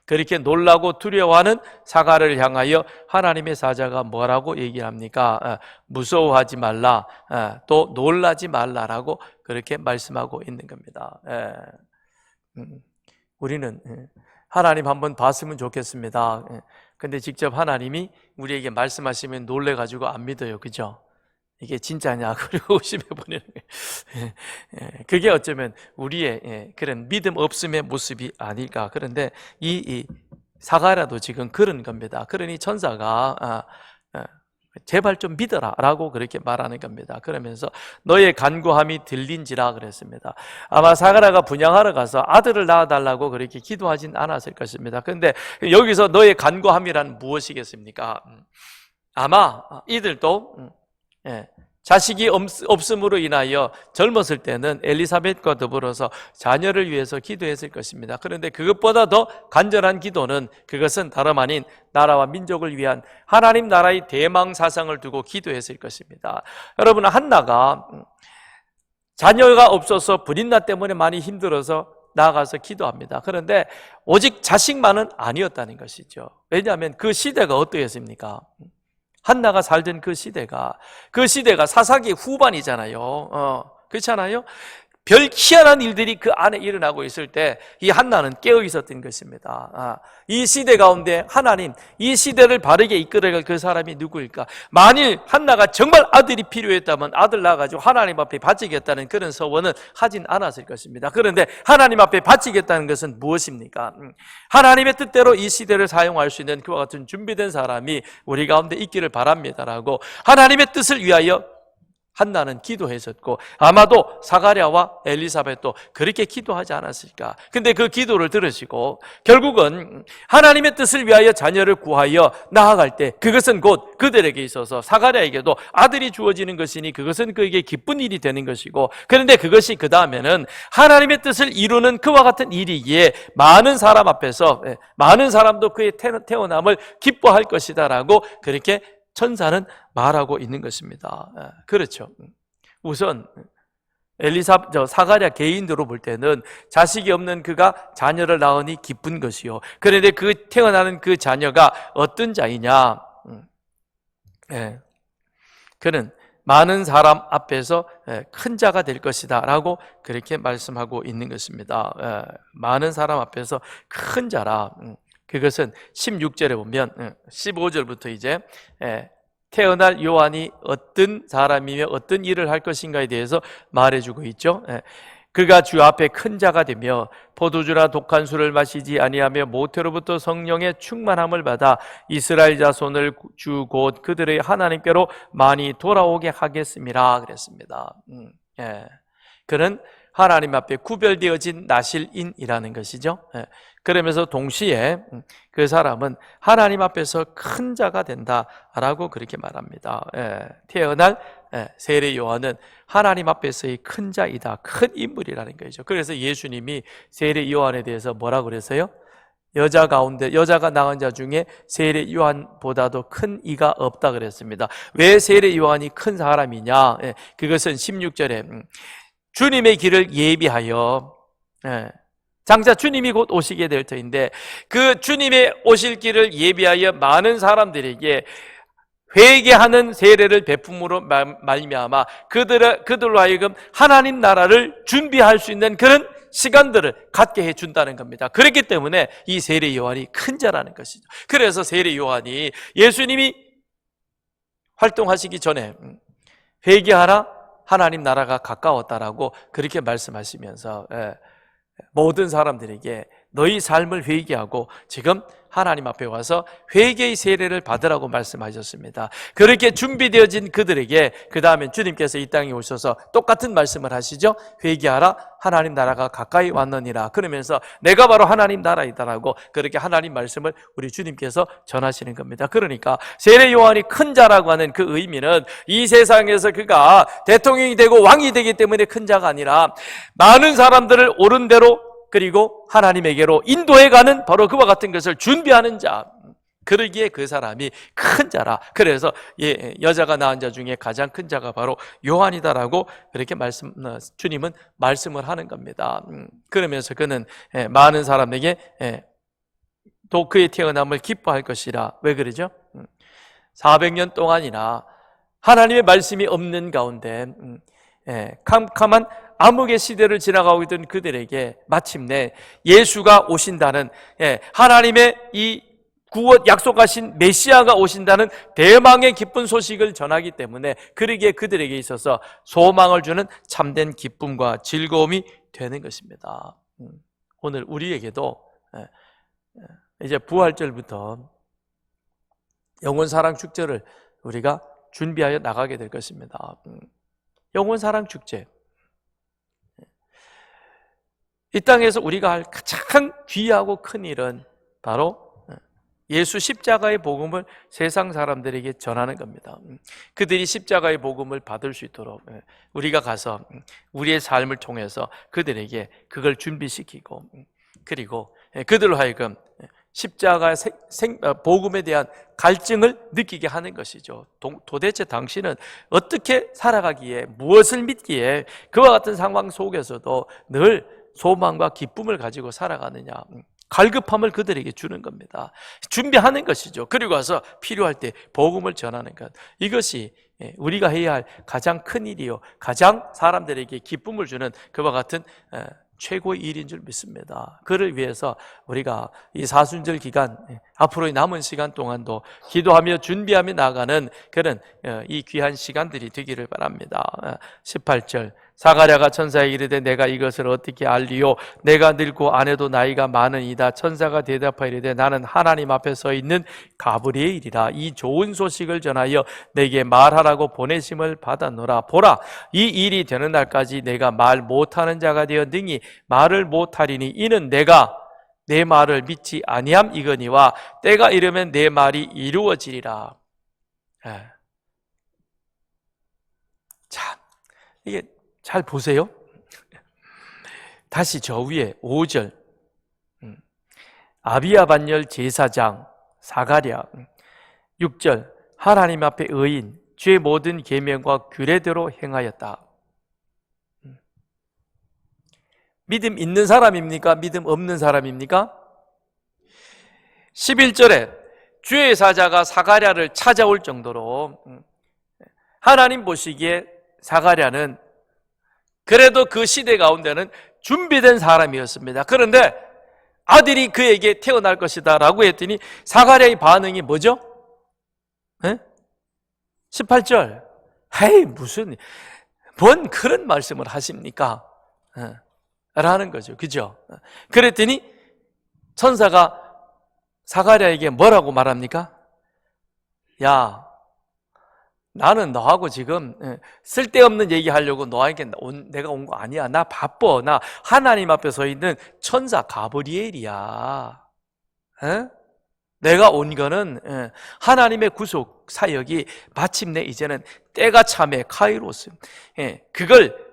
S1: 그렇게 놀라고 두려워하는 사가랴를 향하여 하나님의 사자가 뭐라고 얘기를 합니까? 무서워하지 말라, 또 놀라지 말라라고 그렇게 말씀하고 있는 겁니다. 우리는 하나님 한번 봤으면 좋겠습니다. 근데 직접 하나님이 우리에게 말씀하시면 놀래가지고 안 믿어요. 그죠? 이게 진짜냐? 그리고 의심해 보는 거예요. 그게 어쩌면 우리의 그런 믿음 없음의 모습이 아닐까. 그런데 이 사가랴도 지금 그런 겁니다. 그러니 천사가 제발 좀 믿어라 라고 그렇게 말하는 겁니다. 그러면서 너의 간구함이 들린지라 그랬습니다. 아마 사가랴가 분양하러 가서 아들을 낳아달라고 그렇게 기도하진 않았을 것입니다. 그런데 여기서 너의 간구함이란 무엇이겠습니까? 아마 이들도 자식이 없음으로 인하여 젊었을 때는 엘리사벳과 더불어서 자녀를 위해서 기도했을 것입니다. 그런데 그것보다 더 간절한 기도는 그것은 다름 아닌 나라와 민족을 위한 하나님 나라의 대망 사상을 두고 기도했을 것입니다. 여러분, 한나가 자녀가 없어서 불임나 때문에 많이 힘들어서 나아가서 기도합니다. 그런데 오직 자식만은 아니었다는 것이죠. 왜냐하면 그 시대가 어떠했습니까? 한나가 살던 그 시대가 사사기 후반이잖아요. 그렇잖아요. 별 희한한 일들이 그 안에 일어나고 있을 때 이 한나는 깨어 있었던 것입니다. 이 시대 가운데 하나님, 이 시대를 바르게 이끌어갈 그 사람이 누구일까? 만일 한나가 정말 아들이 필요했다면 아들 낳아가지고 하나님 앞에 바치겠다는 그런 서원은 하진 않았을 것입니다. 그런데 하나님 앞에 바치겠다는 것은 무엇입니까? 하나님의 뜻대로 이 시대를 사용할 수 있는 그와 같은 준비된 사람이 우리 가운데 있기를 바랍니다라고 하나님의 뜻을 위하여 한나는 기도했었고, 아마도 사가랴와 엘리사벳도 그렇게 기도하지 않았을까. 근데 그 기도를 들으시고 결국은 하나님의 뜻을 위하여 자녀를 구하여 나아갈 때 그것은 곧 그들에게 있어서 사가랴에게도 아들이 주어지는 것이니 그것은 그에게 기쁜 일이 되는 것이고, 그런데 그것이 그 다음에는 하나님의 뜻을 이루는 그와 같은 일이기에 많은 사람 앞에서 많은 사람도 그의 태어남을 기뻐할 것이다 라고 그렇게 천사는 말하고 있는 것입니다. 그렇죠. 우선 사가랴 개인으로 볼 때는 자식이 없는 그가 자녀를 낳으니 기쁜 것이요. 그런데 그 태어나는 그 자녀가 어떤 자이냐? 그는 많은 사람 앞에서 큰 자가 될 것이다 라고 그렇게 말씀하고 있는 것입니다. 많은 사람 앞에서 큰 자라. 그것은 16절에 보면 15절부터 이제 태어날 요한이 어떤 사람이며 어떤 일을 할 것인가에 대해서 말해주고 있죠. 그가 주 앞에 큰 자가 되며 포도주나 독한 술을 마시지 아니하며 모태로부터 성령의 충만함을 받아 이스라엘 자손을 주 곧 그들의 하나님께로 많이 돌아오게 하겠습니다 그랬습니다. 그는 하나님 앞에 구별되어진 나실인이라는 것이죠. 그러면서 동시에 그 사람은 하나님 앞에서 큰 자가 된다라고 그렇게 말합니다. 태어날 세례 요한은 하나님 앞에서의 큰 자이다, 큰 인물이라는 거죠. 그래서 예수님이 세례 요한에 대해서 뭐라고 그랬어요? 여자가 낳은 자 중에 세례 요한보다도 큰 이가 없다 그랬습니다. 왜 세례 요한이 큰 사람이냐? 그것은 16절에 주님의 길을 예비하여, 장차 주님이 곧 오시게 될 터인데 그 주님의 오실 길을 예비하여 많은 사람들에게 회개하는 세례를 베품으로 말미암아 그들로 하여금 하나님 나라를 준비할 수 있는 그런 시간들을 갖게 해준다는 겁니다. 그렇기 때문에 이 세례 요한이 큰 자라는 것이죠. 그래서 세례 요한이 예수님이 활동하시기 전에 회개하라, 하나님 나라가 가까웠다라고 그렇게 말씀하시면서 모든 사람들에게 너희 삶을 회개하고 지금 하나님 앞에 와서 회개의 세례를 받으라고 말씀하셨습니다. 그렇게 준비되어진 그들에게 그 다음에 주님께서 이 땅에 오셔서 똑같은 말씀을 하시죠. 회개하라, 하나님 나라가 가까이 왔느니라. 그러면서 내가 바로 하나님 나라이다라고 그렇게 하나님 말씀을 우리 주님께서 전하시는 겁니다. 그러니까 세례 요한이 큰 자라고 하는 그 의미는 이 세상에서 그가 대통령이 되고 왕이 되기 때문에 큰 자가 아니라 많은 사람들을 옳은 대로 그리고 하나님에게로 인도해가는 바로 그와 같은 것을 준비하는 자, 그러기에 그 사람이 큰 자라. 그래서 여자가 낳은 자 중에 가장 큰 자가 바로 요한이다라고 그렇게 주님은 말씀을 하는 겁니다. 그러면서 그는 많은 사람에게 또 그의 태어남을 기뻐할 것이라. 왜 그러죠? 400년 동안이나 하나님의 말씀이 없는 가운데 캄캄한 암흑의 시대를 지나가고 있던 그들에게 마침내 예수가 오신다는, 하나님의 이 구원 약속하신 메시아가 오신다는 대망의 기쁜 소식을 전하기 때문에 그러기에 그들에게 있어서 소망을 주는 참된 기쁨과 즐거움이 되는 것입니다. 오늘 우리에게도 이제 부활절부터 영원사랑 축제를 우리가 준비하여 나가게 될 것입니다. 영원사랑 축제, 이 땅에서 우리가 할 가장 귀하고 큰 일은 바로 예수 십자가의 복음을 세상 사람들에게 전하는 겁니다. 그들이 십자가의 복음을 받을 수 있도록 우리가 가서 우리의 삶을 통해서 그들에게 그걸 준비시키고, 그리고 그들로 하여금 십자가 복음에 대한 갈증을 느끼게 하는 것이죠. 도대체 당신은 어떻게 살아가기에, 무엇을 믿기에 그와 같은 상황 속에서도 늘 소망과 기쁨을 가지고 살아가느냐, 갈급함을 그들에게 주는 겁니다. 준비하는 것이죠. 그리고 와서 필요할 때 복음을 전하는 것, 이것이 우리가 해야 할 가장 큰 일이요, 가장 사람들에게 기쁨을 주는 그와 같은 최고의 일인 줄 믿습니다. 그를 위해서 우리가 이 사순절 기간, 앞으로의 남은 시간 동안도 기도하며 준비하며 나아가는 그런 이 귀한 시간들이 되기를 바랍니다. 18절, 사가랴가 천사에 이르되 내가 이것을 어떻게 알리요? 내가 늙고 아내도 나이가 많으이다. 천사가 대답하여 이르되 나는 하나님 앞에 서 있는 가브리엘이라. 이 좋은 소식을 전하여 내게 말하라고 보내심을 받았노라. 보라, 이 일이 되는 날까지 내가 말 못하는 자가 되어 능히 말을 못하리니 이는 내가 내 말을 믿지 아니함 이거니와 때가 이르면 내 말이 이루어지리라. 자, 이게 잘 보세요. 다시 저 위에 5절, 아비야 반열 제사장 사가랴. 6절, 하나님 앞에 의인, 주의 모든 계명과 규례대로 행하였다. 믿음 있는 사람입니까? 믿음 없는 사람입니까? 11절에 주의 사자가 사가랴를 찾아올 정도로 하나님 보시기에 사가랴는 그래도 그 시대 가운데는 준비된 사람이었습니다. 그런데 아들이 그에게 태어날 것이다 라고 했더니 사가랴의 반응이 뭐죠? 18절, 헤이 무슨 뭔 그런 말씀을 하십니까? 라는 거죠. 그죠? 그랬더니 천사가 사가랴에게 뭐라고 말합니까? 야, 나는 너하고 지금 쓸데없는 얘기하려고 너에게 내가 온 거 아니야. 나 바빠. 나 하나님 앞에 서 있는 천사 가브리엘이야. 내가 온 거는 하나님의 구속 사역이 마침내 이제는 때가 참에 카이로스, 그걸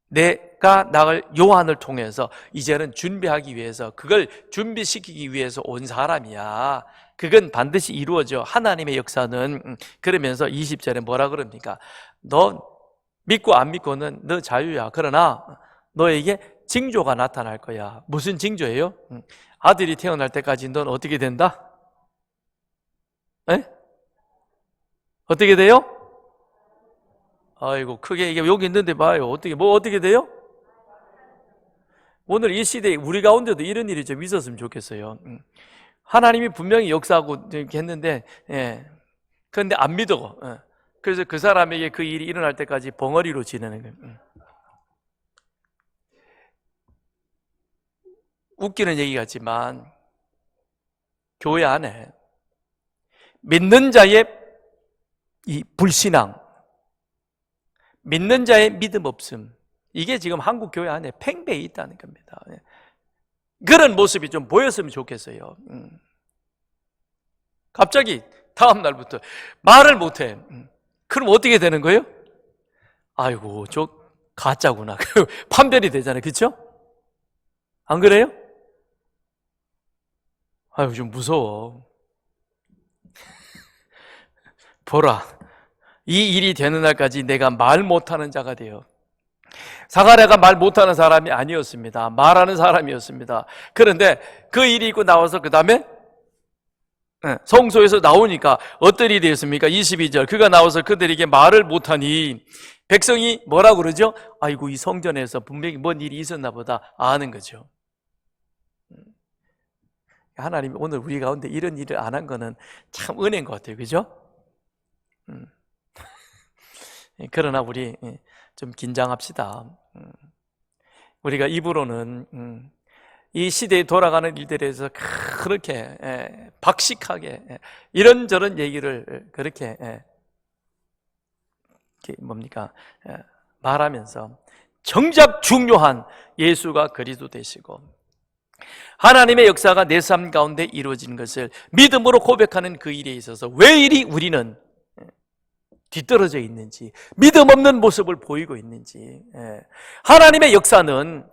S1: 내가 나를 요한을 통해서 이제는 준비하기 위해서, 그걸 준비시키기 위해서 온 사람이야. 그건 반드시 이루어져. 하나님의 역사는. 그러면서 20절에 뭐라 그럽니까? 너 믿고 안 믿고는 너 자유야. 그러나 너에게 징조가 나타날 거야. 무슨 징조예요? 아들이 태어날 때까지 넌 어떻게 된다? 어떻게 돼요? 아이고, 크게 이게 여기 있는데 봐요. 어떻게 돼요? 오늘 이 시대에 우리 가운데도 이런 일이 좀 있었으면 좋겠어요. 하나님이 분명히 역사하고 이렇게 했는데, 그런데 안 믿어. 그래서 그 사람에게 그 일이 일어날 때까지 벙어리로 지내는 거예요. 웃기는 얘기 같지만 교회 안에 믿는 자의 이 불신앙, 믿는 자의 믿음 없음, 이게 지금 한국 교회 안에 팽배해 있다는 겁니다. 그런 모습이 좀 보였으면 좋겠어요. 갑자기 다음 날부터 말을 못해. 그럼 어떻게 되는 거예요? 아이고, 저 가짜구나. 판별이 되잖아요. 그렇죠? 안 그래요? 아이고, 좀 무서워. 보라, 이 일이 되는 날까지 내가 말 못하는 자가 되어. 사가랴가 말 못하는 사람이 아니었습니다. 말하는 사람이었습니다. 그런데 그 일이 있고 나와서 그 다음에 성소에서 나오니까 어떤 일이 있습니까? 22절, 그가 나와서 그들에게 말을 못하니 백성이 뭐라고 그러죠? 아이고, 이 성전에서 분명히 뭔 일이 있었나 보다 아는 거죠. 하나님이 오늘 우리 가운데 이런 일을 안 한 거는 참 은혜인 것 같아요. 그죠? 그러나 우리 좀 긴장합시다. 우리가 입으로는 이 시대에 돌아가는 일들에 대해서 그렇게 박식하게 이런저런 얘기를 그렇게 말하면서 정작 중요한 예수가 그리스도 되시고 하나님의 역사가 내 삶 가운데 이루어진 것을 믿음으로 고백하는 그 일에 있어서 왜 이리 우리는 뒤떨어져 있는지, 믿음 없는 모습을 보이고 있는지. 하나님의 역사는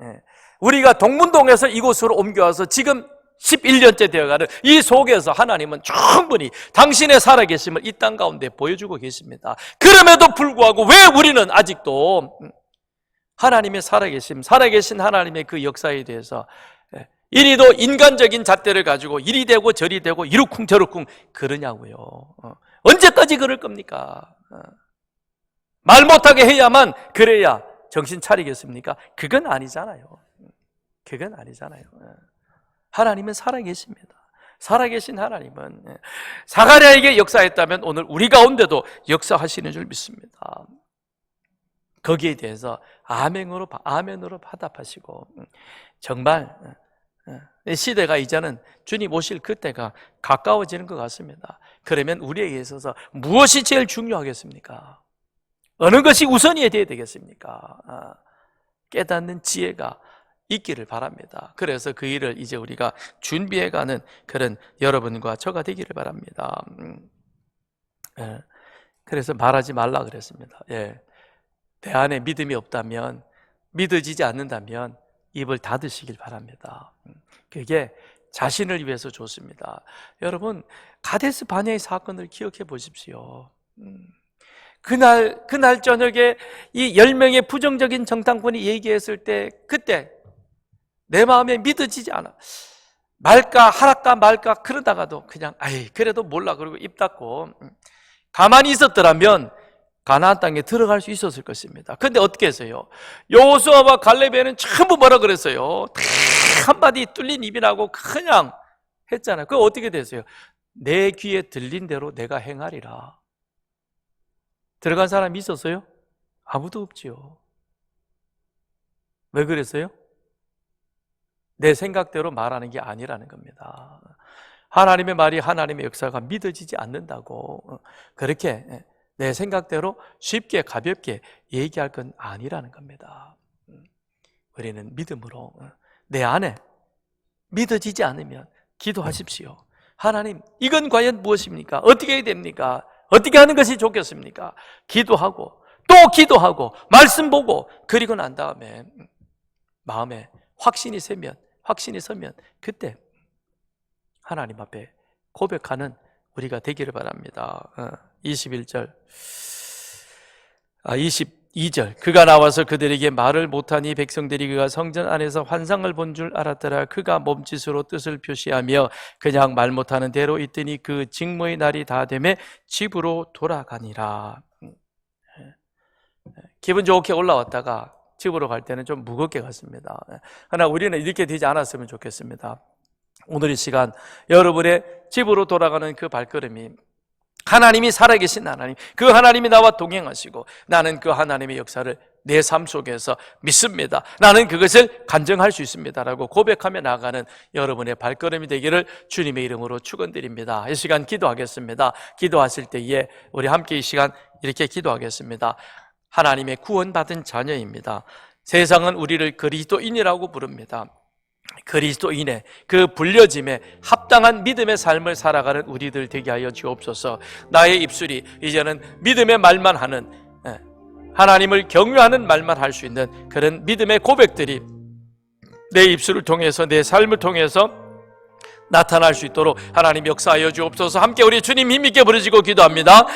S1: 우리가 동문동에서 이곳으로 옮겨와서 지금 11년째 되어가는 이 속에서 하나님은 충분히 당신의 살아계심을 이 땅 가운데 보여주고 계십니다. 그럼에도 불구하고 왜 우리는 아직도 하나님의 살아계신 하나님의 그 역사에 대해서 이리도 인간적인 잣대를 가지고 이리 되고 저리 되고 이루쿵 저루쿵 그러냐고요. 언제까지 그럴 겁니까? 말 못하게 해야만 그래야 정신 차리겠습니까? 그건 아니잖아요. 그건 아니잖아요. 하나님은 살아계십니다. 살아계신 하나님은 사가랴에게 역사했다면 오늘 우리 가운데도 역사하시는 줄 믿습니다. 거기에 대해서 아멘으로 화답하시고, 정말 시대가 이제는 주님 오실 그때가 가까워지는 것 같습니다. 그러면 우리에게 있어서 무엇이 제일 중요하겠습니까? 어느 것이 우선이 되어야 되겠습니까? 깨닫는 지혜가 있기를 바랍니다. 그래서 그 일을 이제 우리가 준비해가는 그런 여러분과 저가 되기를 바랍니다. 그래서 말하지 말라 그랬습니다. 내 안에 믿음이 없다면, 믿어지지 않는다면 입을 닫으시길 바랍니다. 그게 자신을 위해서 좋습니다. 여러분, 가데스 바네의 사건을 기억해 보십시오. 그날 저녁에 이 10명의 부정적인 정탐꾼이 얘기했을 때, 그때 내 마음에 믿어지지 않아. 말까 말까 그러다가도 그냥 그래도 몰라 그러고 입 닫고 가만히 있었더라면 가나안 땅에 들어갈 수 있었을 것입니다. 근데 어떻게 했어요? 여호수아와 갈렙에는 전부 뭐라 그랬어요? 다 한마디 뚫린 입이라고 그냥 했잖아요. 그거 어떻게 됐어요? 내 귀에 들린 대로 내가 행하리라. 들어간 사람이 있었어요? 아무도 없지요. 왜 그랬어요? 내 생각대로 말하는 게 아니라는 겁니다. 하나님의 말이, 하나님의 역사가 믿어지지 않는다고 그렇게 내 생각대로 쉽게 가볍게 얘기할 건 아니라는 겁니다. 우리는 믿음으로 내 안에 믿어지지 않으면 기도하십시오. 하나님, 이건 과연 무엇입니까? 어떻게 해야 됩니까? 어떻게 하는 것이 좋겠습니까? 기도하고 또 기도하고 말씀 보고, 그리고 난 다음에 마음에 확신이 서면 그때 하나님 앞에 고백하는 우리가 되기를 바랍니다. 22절 그가 나와서 그들에게 말을 못하니 백성들이 그가 성전 안에서 환상을 본 줄 알았더라. 그가 몸짓으로 뜻을 표시하며 그냥 말 못하는 대로 있더니 그 직무의 날이 다 되매 집으로 돌아가니라. 기분 좋게 올라왔다가 집으로 갈 때는 좀 무겁게 갔습니다. 그러나 우리는 이렇게 되지 않았으면 좋겠습니다. 오늘 이 시간 여러분의 집으로 돌아가는 그 발걸음이 하나님이 살아계신 하나님, 그 하나님이 나와 동행하시고 나는 그 하나님의 역사를 내 삶 속에서 믿습니다, 나는 그것을 간증할 수 있습니다 라고 고백하며 나아가는 여러분의 발걸음이 되기를 주님의 이름으로 축원드립니다. 이 시간 기도하겠습니다. 기도하실 때에 우리 함께 이 시간 이렇게 기도하겠습니다. 하나님의 구원받은 자녀입니다. 세상은 우리를 그리스도인이라고 부릅니다. 그리스도인의 그 불려짐에 합당한 믿음의 삶을 살아가는 우리들 되게 하여 주옵소서. 나의 입술이 이제는 믿음의 말만 하는, 하나님을 경외하는 말만 할 수 있는 그런 믿음의 고백들이 내 입술을 통해서, 내 삶을 통해서 나타날 수 있도록 하나님 역사하여 주옵소서. 함께 우리 주님 힘있게 부르시고 기도합니다.